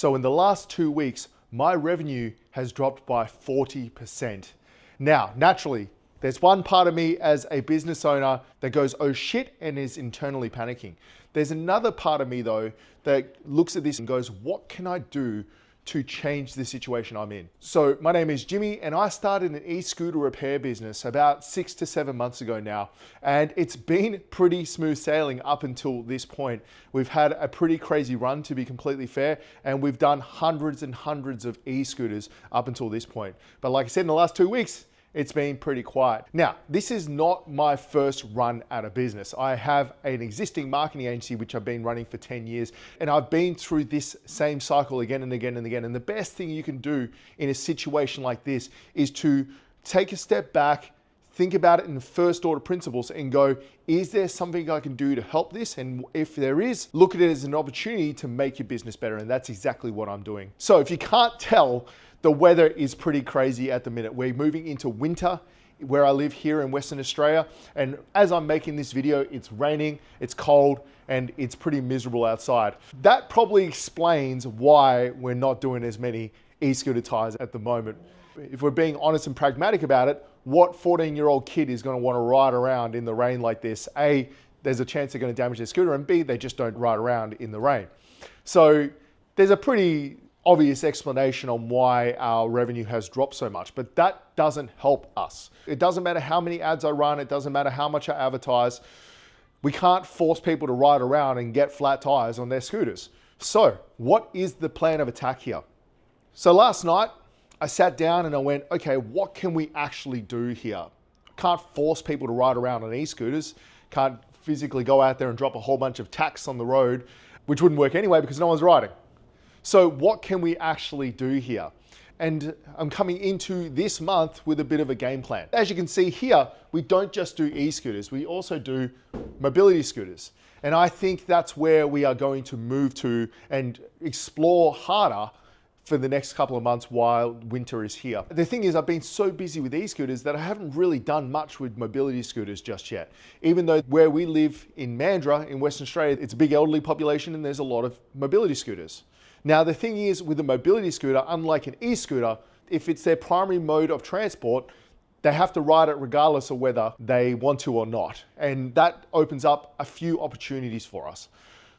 So in the last 2 weeks, my revenue has dropped by 40%. Now, naturally, there's one part of me as a business owner that goes, oh shit, and is internally panicking. There's another part of me though that looks at this and goes, what can I do to change the situation I'm in? So my name is Jimmy and I started an e-scooter repair business about 6 to 7 months ago now. And it's been pretty smooth sailing up until this point. We've had a pretty crazy run, to be completely fair, and we've done hundreds and hundreds of e-scooters up until this point. But like I said, in the last 2 weeks, it's been pretty quiet. Now, this is not my first run at a business. I have an existing marketing agency, which I've been running for 10 years, and I've been through this same cycle again and again and again. And the best thing you can do in a situation like this is to take a step back, think about it in first order principles and go, is there something I can do to help this? And if there is, look at it as an opportunity to make your business better. And that's exactly what I'm doing. So if you can't tell, the weather is pretty crazy at the minute. We're moving into winter where I live here in Western Australia. And as I'm making this video, it's raining, it's cold, and it's pretty miserable outside. That probably explains why we're not doing as many e-scooter tires at the moment. If we're being honest and pragmatic about it, what 14-year-old kid is going to want to ride around in the rain like this? A, there's a chance they're going to damage their scooter, and B, they just don't ride around in the rain. So there's a pretty obvious explanation on why our revenue has dropped so much, but that doesn't help us. It doesn't matter how many ads I run, it doesn't matter how much I advertise. We can't force people to ride around and get flat tires on their scooters. So what is the plan of attack here? So last night, I sat down and I went, okay, what can we actually do here? Can't force people to ride around on e-scooters. Can't physically go out there and drop a whole bunch of tacks on the road, which wouldn't work anyway because no one's riding. So what can we actually do here? And I'm coming into this month with a bit of a game plan. As you can see here, we don't just do e-scooters, we also do mobility scooters. And I think that's where we are going to move to and explore harder for the next couple of months while winter is here. The thing is, I've been so busy with e-scooters that I haven't really done much with mobility scooters just yet. Even though where we live in Mandurah in Western Australia, it's a big elderly population and there's a lot of mobility scooters. Now, the thing is with a mobility scooter, unlike an e-scooter, if it's their primary mode of transport, they have to ride it regardless of whether they want to or not. And that opens up a few opportunities for us.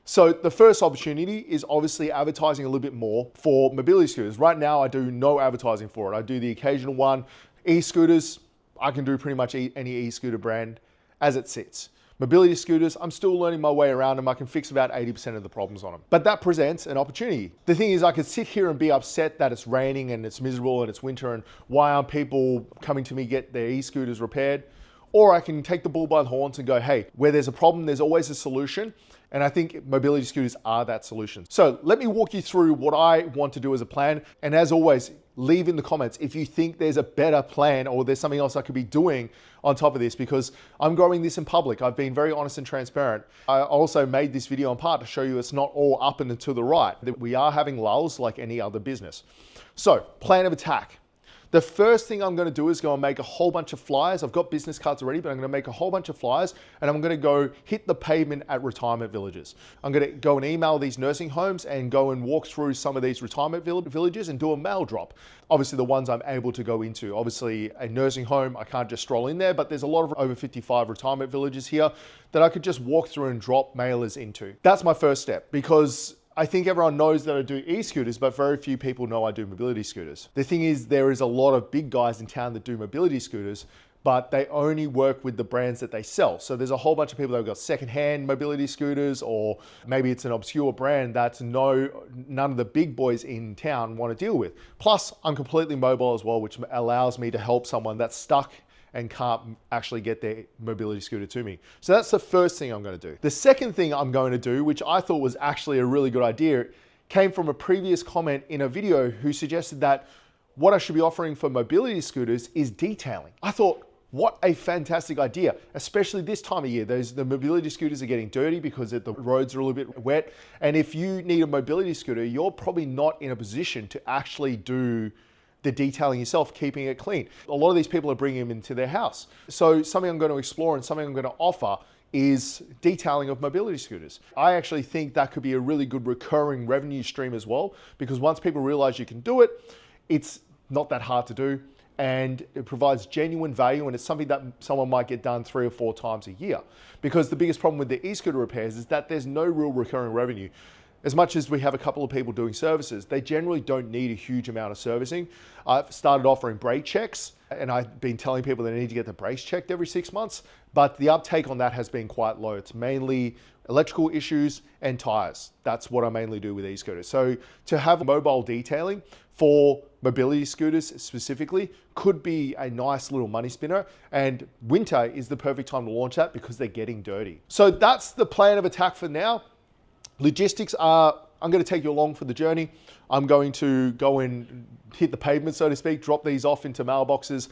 So the first opportunity is obviously advertising a little bit more for mobility scooters. Right now, I do no advertising for it. I do the occasional one. E-scooters, I can do pretty much any e-scooter brand as it sits. Mobility scooters, I'm still learning my way around them. I can fix about 80% of the problems on them. But that presents an opportunity. The thing is, I could sit here and be upset that it's raining and it's miserable and it's winter and why aren't people coming to me get their e-scooters repaired? Or I can take the bull by the horns and go, hey, where there's a problem, there's always a solution. And I think mobility scooters are that solution. So let me walk you through what I want to do as a plan. And as always, leave in the comments if you think there's a better plan or there's something else I could be doing on top of this, because I'm growing this in public. I've been very honest and transparent. I also made this video in part to show you it's not all up and to the right, that we are having lulls like any other business. So plan of attack. The first thing I'm going to do is go and make a whole bunch of flyers. I've got business cards already, but I'm going to make a whole bunch of flyers and I'm going to go hit the pavement at retirement villages. I'm going to go and email these nursing homes and go and walk through some of these retirement villages and do a mail drop. Obviously the ones I'm able to go into. Obviously a nursing home, I can't just stroll in there, but there's a lot of over 55 retirement villages here that I could just walk through and drop mailers into. That's my first step, because I think everyone knows that I do e-scooters, but very few people know I do mobility scooters. The thing is, there is a lot of big guys in town that do mobility scooters, but they only work with the brands that they sell. So there's a whole bunch of people that have got secondhand mobility scooters, or maybe it's an obscure brand that none of the big boys in town want to deal with. Plus, I'm completely mobile as well, which allows me to help someone that's stuck and can't actually get their mobility scooter to me. So that's the first thing I'm going to do. The second thing I'm going to do, which I thought was actually a really good idea, came from a previous comment in a video who suggested that what I should be offering for mobility scooters is detailing. I thought, what a fantastic idea, especially this time of year. The mobility scooters are getting dirty because the roads are a little bit wet. And if you need a mobility scooter, you're probably not in a position to actually do the detailing yourself, keeping it clean. A lot of these people are bringing them into their house. So something I'm going to explore and something I'm going to offer is detailing of mobility scooters. I actually think that could be a really good recurring revenue stream as well, because once people realize you can do it, it's not that hard to do, and it provides genuine value, and it's something that someone might get done 3 or 4 times a year. Because the biggest problem with the e-scooter repairs is that there's no real recurring revenue. As much as we have a couple of people doing services, they generally don't need a huge amount of servicing. I've started offering brake checks, and I've been telling people they need to get the brakes checked every 6 months, but the uptake on that has been quite low. It's mainly electrical issues and tires. That's what I mainly do with e-scooters. So to have mobile detailing for mobility scooters specifically could be a nice little money spinner, and winter is the perfect time to launch that because they're getting dirty. So that's the plan of attack for now. Logistics are, I'm going to take you along for the journey. I'm going to go and hit the pavement, so to speak, drop these off into mailboxes,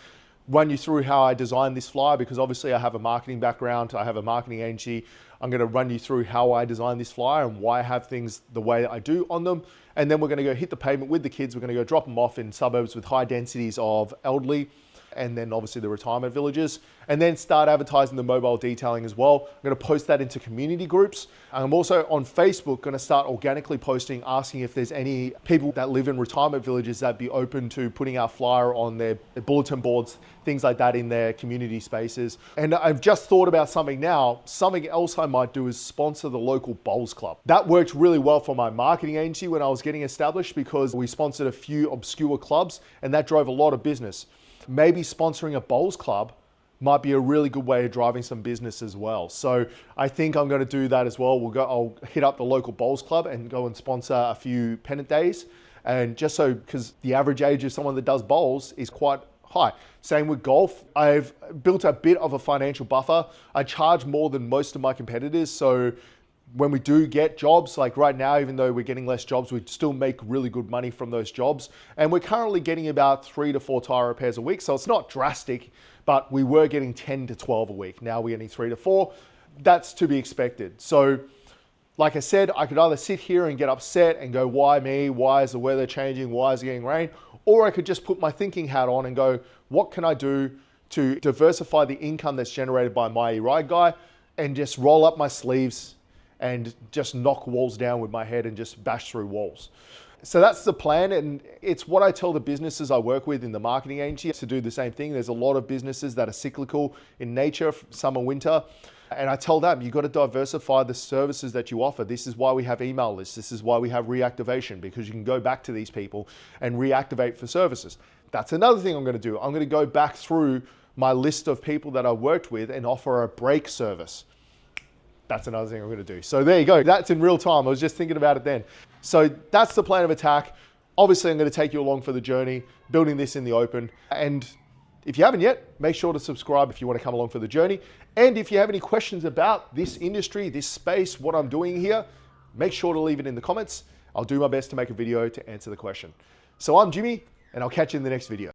run you through how I designed this flyer, because obviously I have a marketing background, I have a marketing agency. I'm going to run you through how I designed this flyer and why I have things the way I do on them. And then we're going to go hit the pavement with the kids. We're going to go drop them off in suburbs with high densities of elderly, and then obviously the retirement villages, and then start advertising the mobile detailing as well. I'm going to post that into community groups. I'm also on Facebook going to start organically posting, asking if there's any people that live in retirement villages that'd be open to putting our flyer on their bulletin boards, things like that in their community spaces. And I've just thought about something now. Something else I might do is sponsor the local bowls club. That worked really well for my marketing agency when I was getting established, because we sponsored a few obscure clubs and that drove a lot of business. Maybe sponsoring a bowls club might be a really good way of driving some business as well. So I think I'm going to do that as well. I'll hit up the local bowls club and go and sponsor a few pennant days. And just so, because the average age of someone that does bowls is quite high. Same with golf. I've built a bit of a financial buffer. I charge more than most of my competitors. So when we do get jobs, like right now, even though we're getting less jobs, we still make really good money from those jobs. And we're currently getting about 3 to 4 tire repairs a week. So it's not drastic, but we were getting 10 to 12 a week. Now we're getting 3 to 4. That's to be expected. So like I said, I could either sit here and get upset and go, why me? Why is the weather changing? Why is it getting rain? Or I could just put my thinking hat on and go, what can I do to diversify the income that's generated by my e-ride guy, and just roll up my sleeves and just knock walls down with my head and just bash through walls. So that's the plan, and it's what I tell the businesses I work with in the marketing agency to do the same thing. There's a lot of businesses that are cyclical in nature, summer, winter, and I tell them, you've got to diversify the services that you offer. This is why we have email lists. This is why we have reactivation, because you can go back to these people and reactivate for services. That's another thing I'm going to do. I'm going to go back through my list of people that I worked with and offer a break service. That's another thing I'm going to do. So there you go. That's in real time. I was just thinking about it then. So that's the plan of attack. Obviously, I'm going to take you along for the journey, building this in the open. And if you haven't yet, make sure to subscribe if you want to come along for the journey. And if you have any questions about this industry, this space, what I'm doing here, make sure to leave it in the comments. I'll do my best to make a video to answer the question. So I'm Jimmy, and I'll catch you in the next video.